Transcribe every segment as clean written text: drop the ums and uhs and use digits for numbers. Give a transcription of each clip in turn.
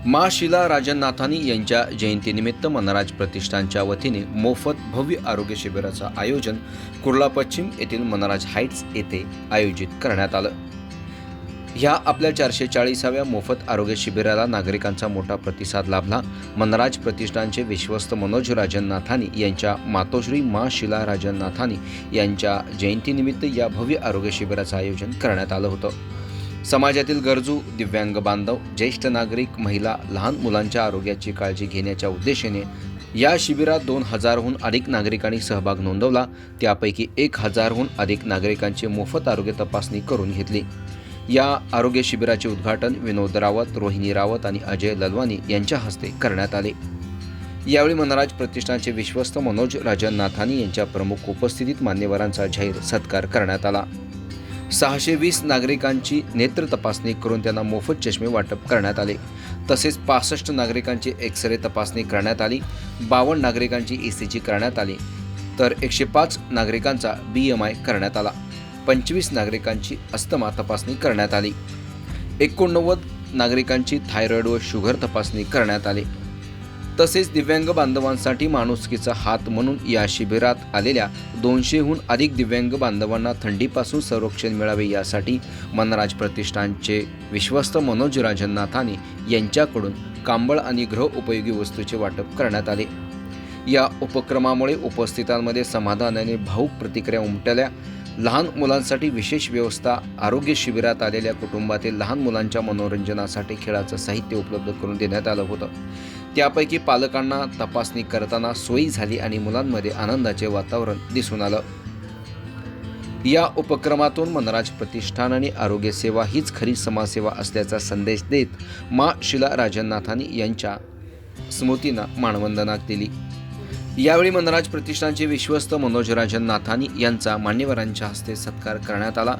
मा शिला राजनाथानी यांच्या जयंतीनिमित्त मनराज प्रतिष्ठानच्या वतीने मोफत भव्य आरोग्य शिबिराचं आयोजन कुर्ला पश्चिम येथील मनराज हाइट्स येथे आयोजित करण्यात आलं। ह्या आपल्या 440व्या मोफत आरोग्य शिबिराला नागरिकांचा मोठा प्रतिसाद लाभला। मनराज प्रतिष्ठानचे विश्वस्त मनोज राजनाथानी यांच्या मातोश्री मा शिला राजनाथानी यांच्या जयंतीनिमित्त या भव्य आरोग्य शिबिराचं आयोजन करण्यात आलं होतं। समाजातील गरजू, दिव्यांग बांधव, ज्येष्ठ नागरिक, महिला, लहान मुलांच्या आरोग्याची काळजी घेण्याच्या उद्देशाने या शिबिरात 2000हून अधिक नागरिकांनी सहभाग नोंदवला। त्यापैकी 1000हून अधिक नागरिकांची मोफत आरोग्य तपासणी करून घेतली। या आरोग्य शिबिराचे उद्घाटन विनोद रावत, रोहिणी रावत आणि अजय ललवानी यांच्या हस्ते करण्यात आले। यावेळी मनराज प्रतिष्ठानचे विश्वस्त मनोज राजनाथानी यांच्या प्रमुख उपस्थितीत मान्यवरांचा जाहीर सत्कार करण्यात आला। 620 नागरिकांची नेत्र तपासणी करून त्यांना मोफत चष्मे वाटप करण्यात आले। तसेच 65 नागरिकांची एक्स-रे तपासणी करण्यात आली, 52 नागरिकांची ECG करण्यात आली, तर 105 नागरिकांचा BMI करण्यात आला, 25 नागरिकांची अस्थमा तपासणी करण्यात आली, 89 नागरिकांची थायरॉइड व शुगर तपासणी करण्यात आली। तसेच दिव्यांग बांधवांसाठी माणुसकीचा हात म्हणून या शिबिरात आलेल्या 200हून अधिक दिव्यांग बांधवांना थंडीपासून संरक्षण मिळावे यासाठी मनराज प्रतिष्ठानचे विश्वस्त मनोज राजनाथानी यांच्याकडून कांबळ आणि गृह उपयोगी वस्तूचे वाटप करण्यात आले। या उपक्रमामुळे उपस्थितांमध्ये समाधानाने भावुक प्रतिक्रिया उमटल्या। लहान मुलांसाठी विशेष व्यवस्था, आरोग्य शिबिरात आलेल्या कुटुंबातील लहान मुलांच्या मनोरंजनासाठी खेळाचं साहित्य उपलब्ध करून देण्यात आलं होतं। त्यापैकी पालकांना तपासणी करताना सोयी झाली आणि मुलांमध्ये आनंदाचे वातावरण दिसून आलं। या उपक्रमातून मनराज प्रतिष्ठान आणि आरोग्य सेवा हीच खरी समाजसेवा असल्याचा संदेश देत मा शिला राजनाथानी यांच्या स्मृतींना मानवंदना दिली। यावेळी मनराज प्रतिष्ठानचे विश्वस्त मनोज राजनाथानी यांचा मान्यवरांच्या हस्ते सत्कार करण्यात आला।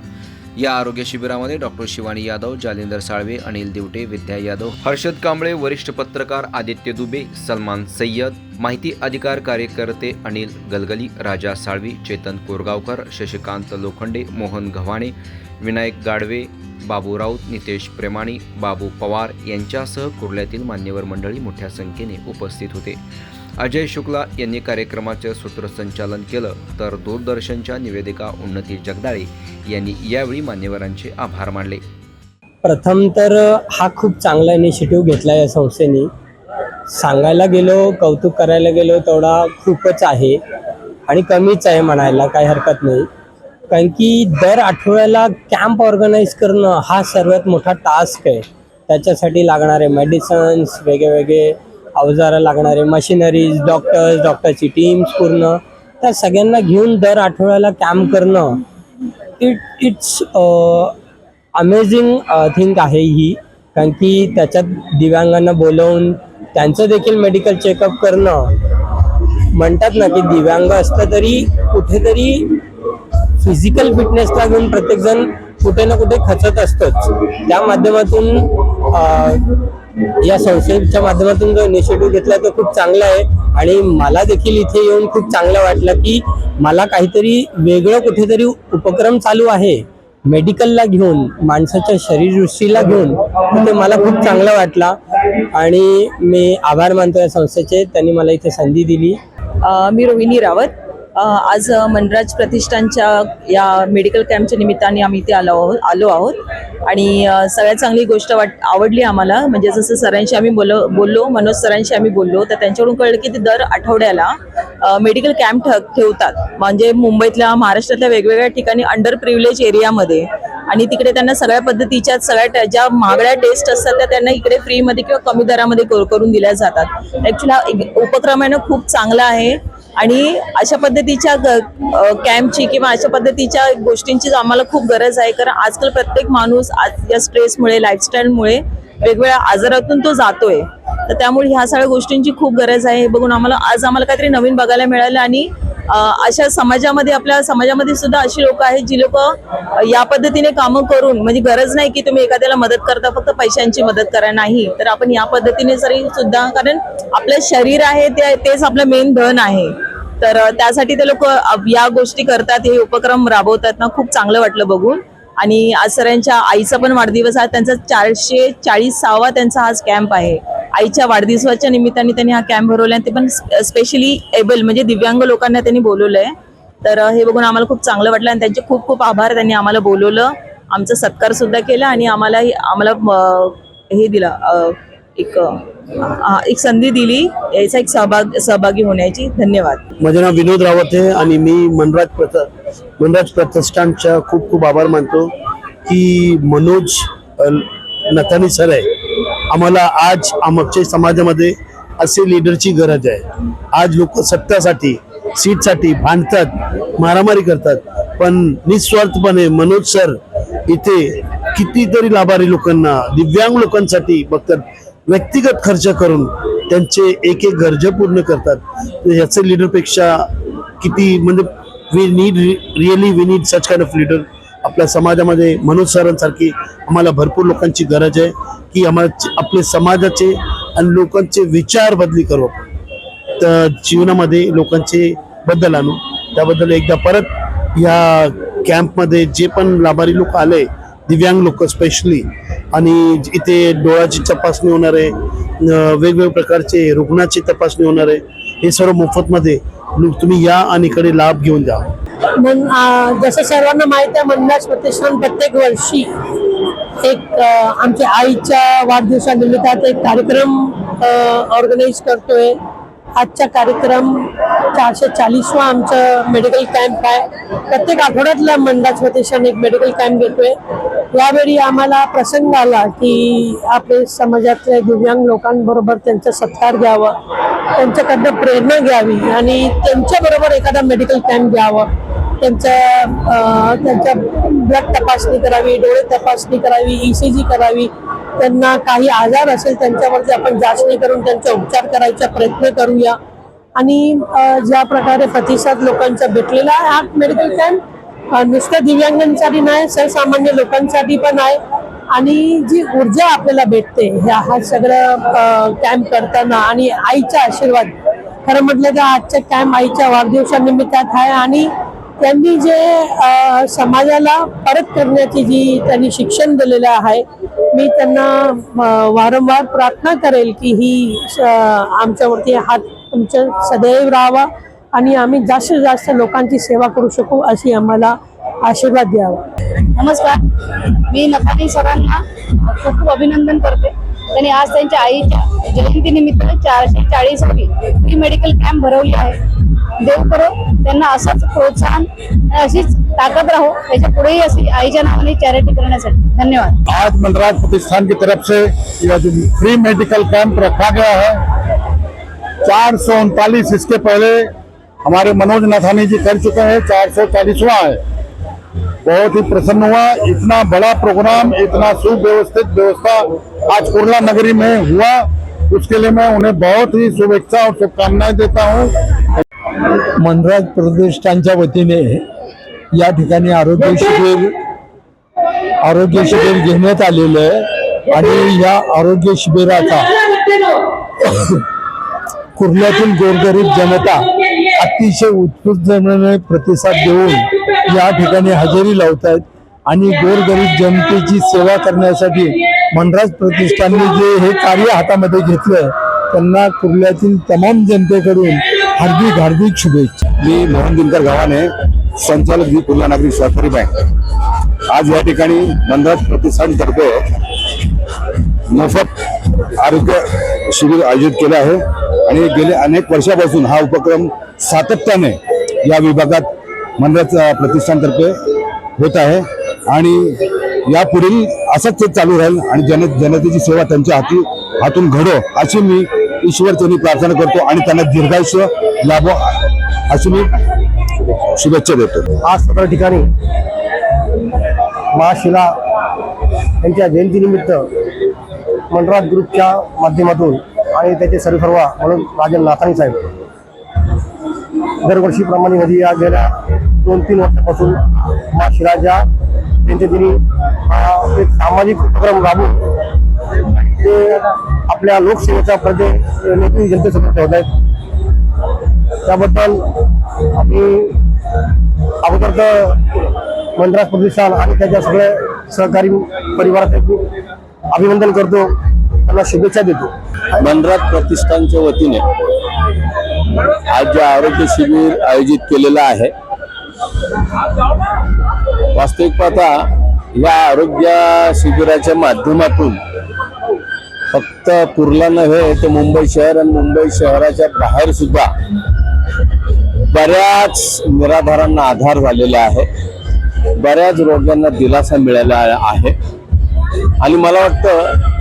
या आरोग्य शिबिरामध्ये डॉक्टर शिवानी यादव, जालिंदर साळवे, अनिल दिवटे, विद्या यादव, हर्षद कांबळे, वरिष्ठ पत्रकार आदित्य दुबे, सलमान सय्यद, माहिती अधिकार कार्यकर्ते अनिल गलगली, राजा साळवी, चेतन कोरगावकर, शशिकांत लोखंडे, मोहन गव्हाणे, विनायक गाडवे, बाबू राऊत, नितेश प्रेमाणी, बाबू पवार यांच्यासह कुर्ल्यातील मान्यवर मंडळी मोठ्या संख्येने उपस्थित होते। अजय शुक्ला यांनी कार्यक्रमाचे सूत्रसंचालन केलं, तर दूरदर्शनच्या निवेदिका उन्नती जगदाळे यांनी यावेळी मान्यवरांचे आभार मानले। प्रथम तर हा खूप चांगला इनिशिएटिव्ह घेतला या संस्थेने। सांगायला गेलो, कौतुक करायला गेलो तेवढा खूपच आहे आणि कमीच आहे म्हणायला काही हरकत नाही। कारण की दर आठवड्याला कॅम्प ऑर्गनाईज करणं हा सर्वात मोठा टास्क आहे। त्याच्यासाठी लागणारे मेडिसिन्स, वेगवेगळे अवजारं लागणारे, मशिनरीज, डॉक्टरची टीम्स पूर्ण, त्या सगळ्यांना घेऊन दर आठवड्याला कॅम्प करणं इट्स अमेझिंग थिंग आहे ही। कारण की त्याच्यात दिव्यांगांना बोलवून त्यांचं देखील मेडिकल चेकअप करणं, म्हणतात ना की दिव्यांग असलं तरी कुठेतरी फिजिकल फिटनेसला घेऊन प्रत्येकजण कुठे ना कुठे खचत असतोच। त्या माध्यमातून या संस्थेच्या माध्यमातून जो इनिशिएटिव्ह घेतला तो खूप चांगला आहे आणि मला देखील इथे येऊन खूप चांगलं वाटलं की मला काहीतरी वेगळं कुठेतरी उपक्रम चालू आहे मेडिकलला घेऊन, माणसाच्या शरीरसृष्टीला घेऊन, ते मला खूप चांगलं वाटला आणि मी आभार मानतो या संस्थेचे, त्यांनी मला इथे संधी दिली। मी रोहिणी रावत। आज मनराज प्रतिष्ठानच्या या मेडिकल कॅम्पच्या निमित्ताने आम्ही इथे आलो आहोत आणि सगळ्यात चांगली गोष्ट आवडली आम्हाला। म्हणजे जसं सरांशी आम्ही बोललो, मनोज सरांशी आम्ही बोललो, तर त्यांच्याकडून कळलं की ते दर आठवड्याला मेडिकल कॅम्प ठेवतात, म्हणजे मुंबईतल्या, महाराष्ट्रातल्या वेगवेगळ्या ठिकाणी अंडर प्रिव्हिलेज एरियामध्ये, आणि तिकडे त्यांना सगळ्या पद्धतीच्या ज्या महागड्या टेस्ट असतात त्या त्यांना इकडे फ्रीमध्ये किंवा कमी दरामध्ये करून दिल्या जातात। ॲक्च्युली हा उपक्रम आहे ना खूप चांगला आहे आणि अशा पद्धतीच्या कॅम्पची किंवा अशा पद्धतीच्या गोष्टींची आम्हाला खूप गरज आहे। कारण आजकाल प्रत्येक माणूस आज या स्ट्रेसमुळे, लाईफस्टाईलमुळे वेगवेगळ्या आजारातून तो जातोय, तर त्यामुळे ह्या सगळ्या गोष्टींची खूप गरज आहे। हे बघून आम्हाला काहीतरी नवीन बघायला मिळालं आणि अशा समाजामध्ये, आपल्या समाजामध्ये सुद्धा अशी लोक आहेत जी लोक या पद्धतीने कामं करून, म्हणजे गरज नाही की तुम्ही एखाद्याला मदत करता फक्त पैशांची मदत करा, नाही, तर आपण या पद्धतीने जरी सुद्धा, कारण आपलं शरीर आहे तेच आपलं मेन धन आहे, तर त्यासाठी ते लोक या गोष्टी करतात, हे उपक्रम राबवतात ना, खूप चांगलं वाटलं बघून। आणि आज सरांच्या आईचा पण वाढदिवस आहे, त्यांचा 440वा त्यांचा आज कॅम्प आहे। आईच्या वाढदिवसाच्या निमित्ताने त्यांनी हा कॅम्प भरवला आणि ते पण स्पेशली एबल म्हणजे दिव्यांग लोकांना त्यांनी बोलवलंय. तर हे बघून आम्हाला खूप चांगलं वाटलं आणि त्यांचे खूप खूप आभार. त्यांनी आम्हाला बोलवलं, आमचा सत्कार सुद्धा केला आणि आम्हाला हे दिलं, एक संधी दिली याचा एक सहभागी होण्याची. धन्यवाद. माझे नाव विनोद रावत आहे आणि मी मनराज प्रतिष्ठानच्या खूप खूप आभार मानतो की मनोज नथानी सर आहे. आम्हाला आज आमच्या समाजामध्ये असे लीडरची गरज आहे. आज लोक सत्तासाठी सीटसाठी भांडतात, मारामारी करतात, पण निस्वार्थपणे मनोज सर इथे कितीतरी लाभारी लोकांना, दिव्यांग लोकांसाठी बघतात, व्यक्तिगत खर्च करून त्यांचे एक एक गरजा पूर्ण करतात. याचे लीडरपेक्षा किती म्हणजे we need such kind of leader. आपल्या समाजामध्ये मनोज सरांसारखी आम्हाला भरपूर लोकांची गरज आहे की आम्हाला आपले समाजाचे आणि लोकांचे विचार बदली करू, तर जीवनामध्ये लोकांचे बदल आणू. त्याबद्दल एकदा परत या कॅम्पमध्ये जे पण लाभारी लोक आले, दिव्यांग लोक स्पेशली, आणि इथे डोळ्याची तपासणी होणार आहे, वेगवेगळ्या प्रकारचे रुग्णाची तपासणी होणार आहे. हे सर्व मोफतमध्ये तुम्ही या आणि इकडे लाभ घेऊन जा. जसं सर्वांना माहिती आहे, मनराज प्रतिष्ठान प्रत्येक वर्षी एक आमच्या आईच्या वाढदिवसानिमित्ताने एक कार्यक्रम ऑर्गनाईज करतोय. आजचा कार्यक्रम 440वा आमचं मेडिकल कॅम्प आहे. प्रत्येक आठवड्यातला मनराज प्रतिष्ठान एक मेडिकल कॅम्प घेतोय. यावेळी आम्हाला प्रसंग आला की आपले समाजातल्या दिव्यांग लोकांबरोबर त्यांचा सत्कार घ्यावा, त्यांच्याकडनं प्रेरणा घ्यावी आणि त्यांच्याबरोबर एखादा मेडिकल कॅम्प घ्यावा. त्यांच्या ब्लड तपासणी करावी, डोळे तपासणी करावी, ECG करावी. त्यांना काही आजार असेल त्यांच्यावरती आपण चाचणी करून त्यांचा उपचार करायचा प्रयत्न करूया. आणि ज्या प्रकारे प्रतिसाद लोकांचा भेटलेला आहे, हा मेडिकल कॅम्प नुसत्या दिव्यांगांसाठी नाही, सर्वसामान्य लोकांसाठी पण आहे. आणि जी ऊर्जा आपल्याला भेटते हा सगळं कॅम्प करताना आणि आईचा आशीर्वाद, खरं म्हटलं तर आजचा कॅम्प आईच्या वाढदिवसानिमित्तात आहे. आणि त्यांनी जे समाजाला परत करण्याची जी त्यांनी शिक्षण दिलेलं आहे, मी त्यांना वारंवार प्रार्थना करेल की ही आमच्यावरती हात तुमच्या सदैव राहावा आणि आम्ही जास्तीत जास्त लोकांची सेवा करू शकू अशी आम्हाला आशीर्वाद द्यावा. नमस्कार, मी नथानी सरांना खूप खूप अभिनंदन करते. त्यांनी आज त्यांच्या आईच्या जयंतीनिमित्त 440वी फ्री मेडिकल कॅम्प भरवली आहे. देव करो त्यांना असंच प्रोत्साहन, अशीच ताकद राहो, त्याच्या पुढेही अशी आईच्या नावाने चॅरिटी करण्यासाठी. धन्यवाद. आज मनराज प्रतिष्ठान की तरफ से यह जो फ्री मेडिकल कैंप रखा गया है, 439 इसके पहले हमारे मनोज नथानी जी कर चुके हैं, 440वां है. बहुत ही प्रसन्न हुआ. इतना बड़ा प्रोग्राम, इतना सुव्यवस्थित व्यवस्था आज कुर्ला नगरी में हुआ, उसके लिए मैं उन्हें बहुत ही शुभेच्छा और शुभकामनाएं देता हूँ. मनराज प्रतिष्ठानच्या वतीने या ठिकाणी आरोग्य शिबिर घेण्यात आलेलं आहे आणि या आरोग्य शिबिराचा कुर्ल्यातील गोरगरीब जनता अतिशय उत्स्फूर्तपणे प्रतिसाद देऊन या ठिकाणी हजेरी लावत आहेत आणि गोरगरीब जनतेची सेवा करण्यासाठी मनराज प्रतिष्ठानने जे हे कार्य हातामध्ये घेतलंय त्यांना कुर्ल्यातील तमाम जनतेकडून हार्दिक शुभेच्छा. मी मोहन दिनकर गावाने, संचालक जी कुर्ला नागरिक सहकारी बँक. आज या ठिकाणी मनराज प्रतिष्ठानतर्फे मोफत आरोग्य शिबिर आयोजित केलं आहे आणि गेले अनेक वर्षापासून हा उपक्रम सातत्याने या विभागात मनराज प्रतिष्ठानतर्फे होत आहे आणि यापुढील असंच ते चालू राहील आणि जनतेची सेवा त्यांच्या हातून घडो अशी मी ईश्वरचरणी प्रार्थना करतो आणि त्यांना दीर्घायुष्य लाभो अशी मी शुभेच्छा देतो. आज सगळ्या ठिकाणी महाशिला यांच्या जयंतीनिमित्त मनराज ग्रुपच्या माध्यमातून आणि त्याचे सर्वेसर्वा म्हणून राजन नाथानी साहेब दरवर्षीप्रमाणे मध्ये या गेल्या 2-3 वर्षापासून महाशिलाच्या जयंतीदिनी एक सामाजिक उपक्रम राबवून ते आपल्या लोकसेवेचा प्रदेश जनतेसमोर ठेवत आहेत. त्याबद्दल आम्ही अगोदर तर मनराज प्रतिष्ठान आणि त्याच्या सगळ्या सहकारी परिवाराचे अभिनंदन करतो. त्याला शुभेच्छा देतो. मनराज प्रतिष्ठानच्या वतीने आज जे आरोग्य शिबिर आयोजित केलेलं आहे, वास्तविक पाहता या आरोग्य शिबिराच्या माध्यमातून फक्त कुर्ला नव्हे तर मुंबई शहर आणि मुंबई शहराच्या बाहेर सुद्धा बऱ्याच निराधारांना आधार झालेला आहे, बऱ्याच रोग्यांना दिलासा मिळाला आहे. आणि मला वाटतं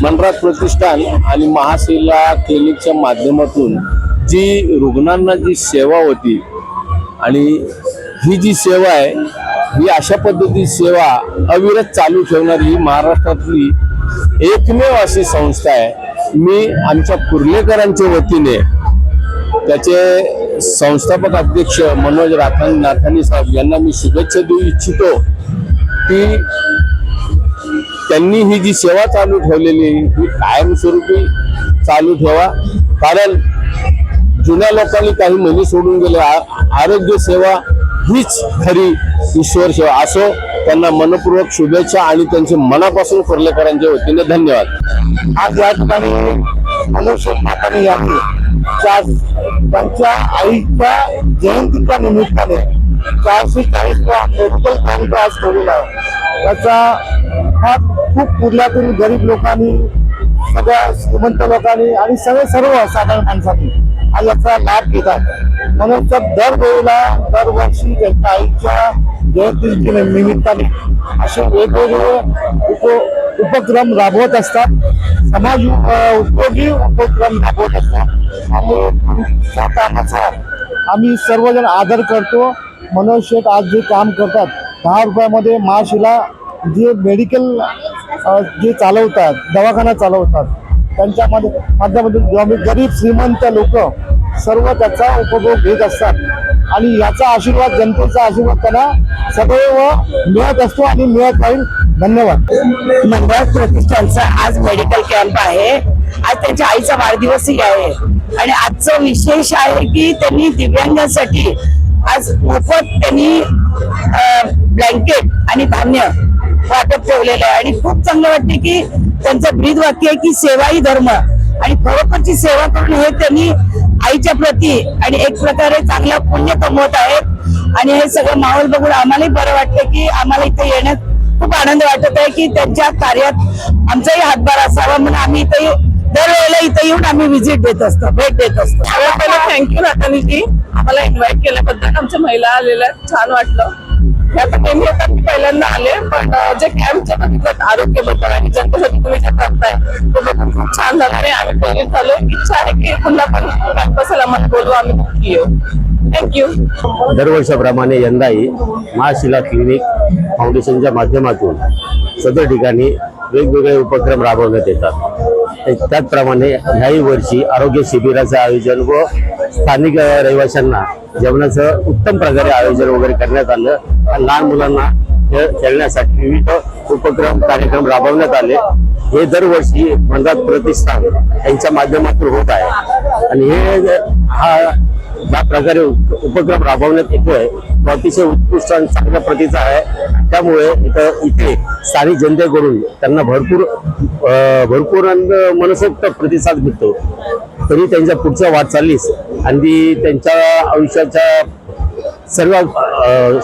मनराज प्रतिष्ठान आणि महाशिला क्लिनिकच्या माध्यमातून जी रुग्णांना जी सेवा होती आणि ही जी सेवा आहे ही अशा पद्धतीची सेवा अविरत चालू ठेवणारी ही महाराष्ट्रातली एकमेव अशी संस्था आहे. मी आमच्या कुर्लेकरांच्या वतीने त्याचे संस्थापक अध्यक्ष मनोज नाथानी साहेब यांना मी शुभेच्छा देऊ इच्छितो की त्यांनी ही जी सेवा चालू ठेवलेली ही कायमस्वरूपी चालू ठेवा. कारण जुन्या लोकांनी काही म्हणी सोडून गेले, आरोग्य सेवा हीच खरी ईश्वर सेवा असो. त्यांना मनपूर्वक शुभेच्छा आणि त्यांचे मनापासून कुर्लेकरांच्या वतीने धन्यवाद. आज या ठिकाणी मनोज नाथानी यांनी त्यांच्या आईच्या जयंतीच्या निमित्ताने 440वा मेडिकल कॅम्प आज ठेवलेला आहे. त्याचा हा खूप कुर्ल्यातील गरीब लोकांनी, सगळ्या श्रीमंत लोकांनी आणि सर्व साधारण माणसांनी आज याचा लाभ घेतात. म्हणून दरवर्षी त्यांच्या आईच्या जयंतीच्या निमित्ताने असे वेगवेगळे उपक्रम राबवत असतात, समाज उपयोगी उपक्रम राबवत असतात आणि त्या कामाचा आम्ही सर्वजण आदर करतो. मनोज शेठ आज जे काम करतात 10 रुपयामध्ये महाशिला जे मेडिकल जे चालवतात, दवाखाना चालवतात, त्यांच्या माध्यमातून गरीब श्रीमंत लोक सर्व त्याचा उपभोग घेत असतात आणि याचा आशीर्वाद, जनतेचा आशीर्वाद त्यांना सदैव मिळत असतो आणि मिळत राहील. धन्यवाद. मनराज प्रतिष्ठानचा आज मेडिकल कॅम्प आहे. आज त्यांच्या आईचा वाढदिवसही आहे आणि आजचं विशेष आहे की त्यांनी दिव्यांगांसाठी आज मोफत त्यांनी ब्लँकेट आणि धान्य वाटप ठेवलेलं आहे आणि खूप चांगलं वाटते की त्यांचं ब्रीद वाक्य आहे की सेवा ही धर्म आणि खरोखरची सेवा करून हे त्यांनी आईच्या प्रती आणि एक प्रकारे चांगला पुण्य कमवत आहेत. आणि हे सगळं माहोल बघून आम्हालाही बरं वाटतं की आम्हाला इथे येण्यात खूप आनंद वाटत आहे की त्यांच्या कार्यात आमचाही हातभार असावा म्हणून आम्ही इथे दरवेळेला इथे येऊन आम्ही व्हिजिट देत असतो, भेट देत असतो. सगळ्यात पहिलं थँक्यू नाथानीजी, आम्हाला इन्व्हाइट केल्याबद्दल. आमच्या महिला आलेल्या छान वाटलं. ह्या नेहमी येतात मी पहिल्यांदा आले, पण जे कॅम्पच्या बघितलं आरोग्याबद्दल आणि जनतेसाठी तुम्ही जे करताय तो बघून खूप छान झालं आणि आम्ही प्रेरित झालो. इच्छा आहे की पुन्हा पण कॅम्पस आम्हाला बोलू, आम्ही नक्की येऊ. थँक्यू. दरवर्षाप्रमाणे यंदाही महाशिला क्लिनिक फाउंडेशनच्या माध्यमातून सदर ठिकाणी वेगवेगळे उपक्रम राबवण्यात येतात. त्याचप्रमाणे ह्याही वर्षी आरोग्य शिबिराचं आयोजन व स्थानिक रहिवाशांना जेवणाचं उत्तम प्रकारे आयोजन वगैरे करण्यात आलं. लहान मुलांना खेळण्यासाठी विविध उपक्रम कार्यक्रम राबवण्यात आले. हे दरवर्षी मनराज प्रतिष्ठान यांच्या माध्यमातून होत आहे आणि ज्या प्रकारे उपक्रम राबवण्यात येतोय तो अतिशय उत्कृष्ट आणि चांगल्या प्रतीचा आहे. त्यामुळे इथे स्थानिक जनतेकडून त्यांना भरपूर मनसोक्त प्रतिसाद मिळतो. तरी त्यांच्या पुढच्या वाटचालीस आणि त्यांच्या आयुष्याच्या सर्व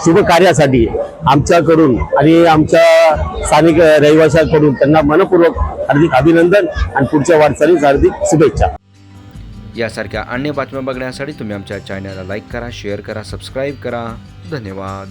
शुभ कार्यासाठी आमच्याकडून आणि आमच्या स्थानिक रहिवाशांकडून त्यांना मनपूर्वक हार्दिक अभिनंदन आणि पुढच्या वाटचालीस हार्दिक शुभेच्छा. यासारख्या अन्य बातम्या बघण्यासाठी तुम्ही आमच्या चॅनलला लाईक करा, शेअर करा, सबस्क्राईब करा. धन्यवाद.